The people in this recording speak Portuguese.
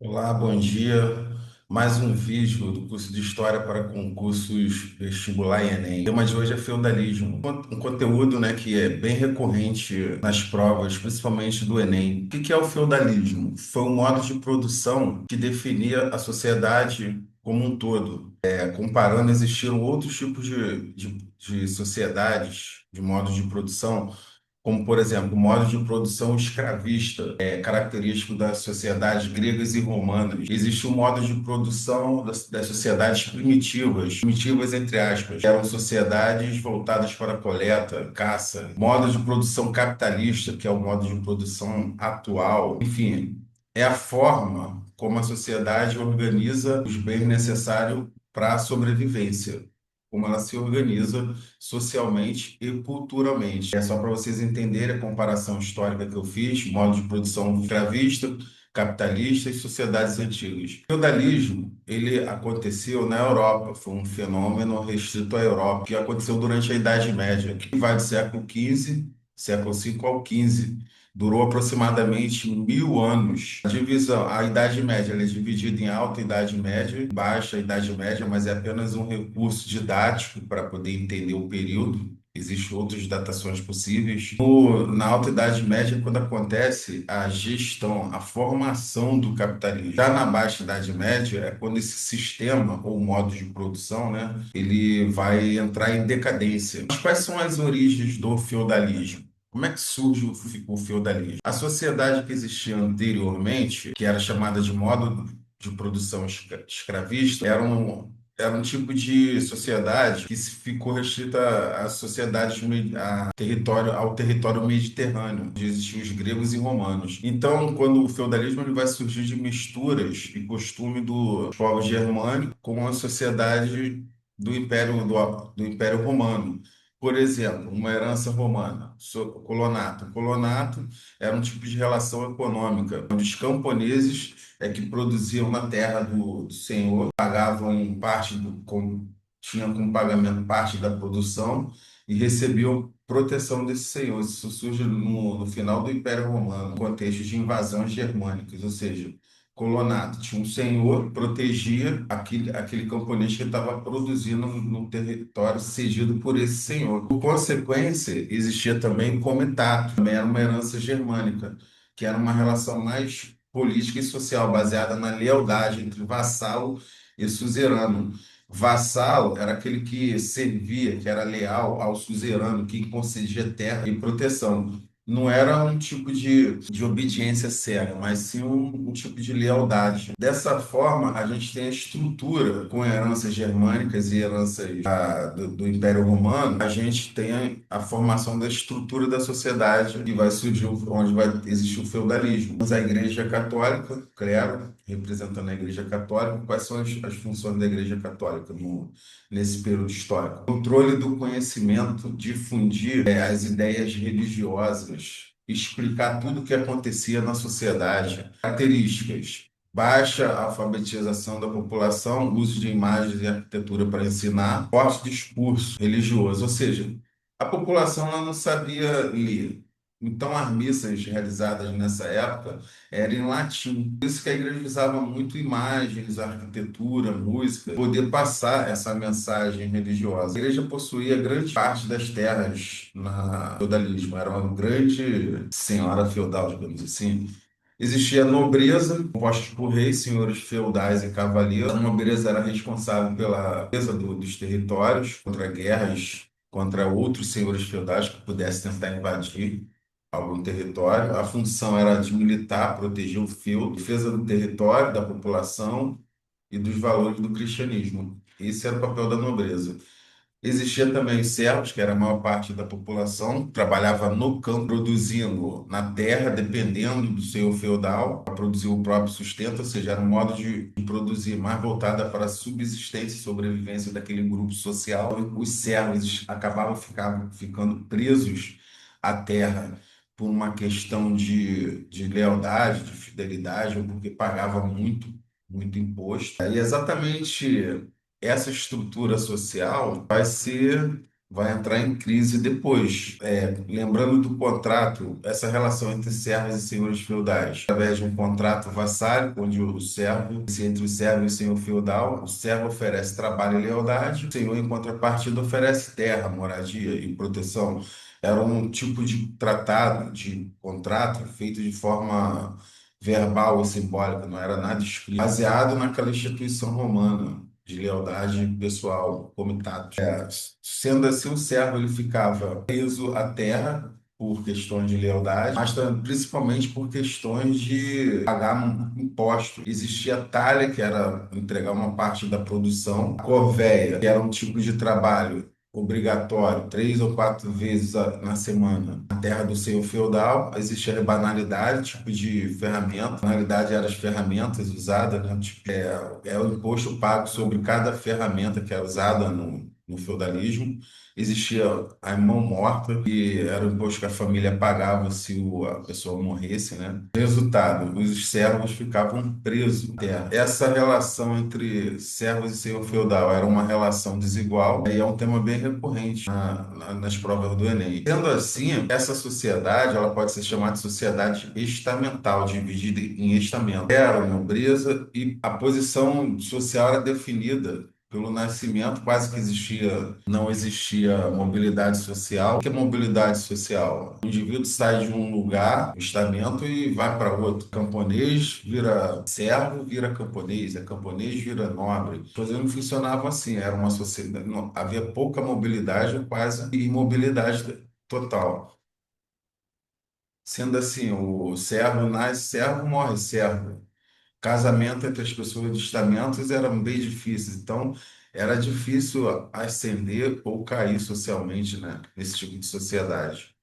Olá, bom dia. Mais um vídeo do curso de História para concursos vestibular e Enem. O tema de hoje é feudalismo, um conteúdo, né, que é bem recorrente nas provas, principalmente do Enem. O que é o feudalismo? Foi um modo de produção que definia a sociedade como um todo. Comparando, existiram outros tipos de sociedades, de modos de produção, como, por exemplo, o modo de produção escravista, característico das sociedades gregas e romanas. Existe o modo de produção das sociedades primitivas entre aspas, que eram sociedades voltadas para a coleta, caça. Modo de produção capitalista, que é o modo de produção atual. Enfim, é a forma como a sociedade organiza os bens necessários para a sobrevivência, como ela se organiza socialmente e culturalmente. É só para vocês entenderem a comparação histórica que eu fiz, modo de produção escravista, capitalista e sociedades antigas. O feudalismo, ele aconteceu na Europa, foi um fenômeno restrito à Europa, que aconteceu durante a Idade Média, que vai do século XV, século V ao XV. Durou aproximadamente 1000 anos. A Idade Média, ela é dividida em Alta Idade Média e Baixa Idade Média, mas é apenas um recurso didático para poder entender o período. Existem outras datações possíveis. Na Alta Idade Média, quando acontece a gestão, a formação do capitalismo. Já na Baixa Idade Média, é quando esse sistema ou modo de produção, né, ele vai entrar em decadência. Mas quais são as origens do feudalismo? Como é que surge o feudalismo? A sociedade que existia anteriormente, que era chamada de modo de produção escravista, era um tipo de sociedade que ficou restrita às sociedades, ao território mediterrâneo, onde existiam os gregos e romanos. Então, quando o feudalismo ele vai surgir de misturas e costume dos povos germânicos com a sociedade do Império Romano. Por exemplo, uma herança romana, colonato. Colonato era um tipo de relação econômica, onde os camponeses que produziam na terra do senhor, pagavam tinham como pagamento parte da produção e recebiam proteção desse senhor. Isso surge no final do Império Romano, no contexto de invasões germânicas, ou seja, colonato. Tinha um senhor que protegia aquele camponês que estava produzindo no território cedido por esse senhor. Por consequência, existia também o comitato, também era uma herança germânica, que era uma relação mais política e social, baseada na lealdade entre vassalo e suzerano. Vassalo era aquele que servia, que era leal ao suzerano, que concedia terra e proteção. Não era um tipo de obediência cega, mas sim um tipo de lealdade. Dessa forma, a gente tem a estrutura com heranças germânicas e heranças do Império Romano, a gente tem a formação da estrutura da sociedade e vai surgir onde vai existir o feudalismo. Temos a Igreja Católica, clero, representando a Igreja Católica. Quais são as funções da Igreja Católica nesse período histórico? Controle do conhecimento, difundir as ideias religiosas, explicar tudo o que acontecia na sociedade. Características: baixa alfabetização da população, uso de imagens e arquitetura para ensinar, forte discurso religioso, ou seja, a população ela não sabia ler. Então, as missas realizadas nessa época eram em latim. Por isso que a igreja usava muito imagens, arquitetura, música, poder passar essa mensagem religiosa. A igreja possuía grande parte das terras na feudalismo, era uma grande senhora feudal, digamos assim. Existia a nobreza, composta por reis, senhores feudais e cavaleiros. A nobreza era responsável pela defesa dos territórios contra guerras, contra outros senhores feudais que pudessem tentar invadir algum território. A função era de militar, proteger o feudo, defesa do território, da população e dos valores do cristianismo. Esse era o papel da nobreza. Existia também os servos, que era a maior parte da população, trabalhava no campo, produzindo na terra, dependendo do senhor feudal, para produzir o próprio sustento, ou seja, era um modo de produzir mais voltada para a subsistência e sobrevivência daquele grupo social. Os servos acabavam ficando presos à terra por uma questão de lealdade, de fidelidade, ou porque pagavam muito imposto. E exatamente essa estrutura social vai ser vai entrar em crise depois. Lembrando do contrato, essa relação entre servos e senhores feudais, através de um contrato vassálico, onde o servo, entre o servo e o senhor feudal, o servo oferece trabalho e lealdade, o senhor, em contrapartida, oferece terra, moradia e proteção. Era um tipo de tratado, de contrato, feito de forma verbal e simbólica, não era nada escrito, baseado naquela instituição romana de lealdade pessoal, comitatus. Sendo assim, o servo ele ficava preso à terra por questões de lealdade, mas principalmente por questões de pagar um imposto. Existia a talha, que era entregar uma parte da produção, a corvéia, que era um tipo de trabalho obrigatório, 3 ou 4 vezes na semana. Na terra do senhor feudal, existia a banalidade, tipo de ferramenta. A banalidade eram as ferramentas usadas, né? Tipo, é o imposto pago sobre cada ferramenta que é usada no feudalismo. Existia a mão morta, que era o imposto que a família pagava se a pessoa morresse, né? Resultado, os servos ficavam presos à terra. Essa relação entre servos e senhor feudal era uma relação desigual e é um tema bem recorrente nas provas do Enem. Sendo assim, essa sociedade ela pode ser chamada de sociedade estamental, dividida em estamentos. Era nobreza e a posição social era definida pelo nascimento, quase que não existia mobilidade social. O que é mobilidade social? O indivíduo sai de um lugar, um estamento, e vai para outro. Camponês vira servo, vira camponês. É camponês, vira nobre. As coisas não funcionavam assim. Era uma sociedade, havia pouca mobilidade, quase imobilidade total. Sendo assim, o servo nasce servo, morre servo. Casamento entre as pessoas de estamentos eram bem difíceis, então era difícil ascender ou cair socialmente, né, nesse tipo de sociedade.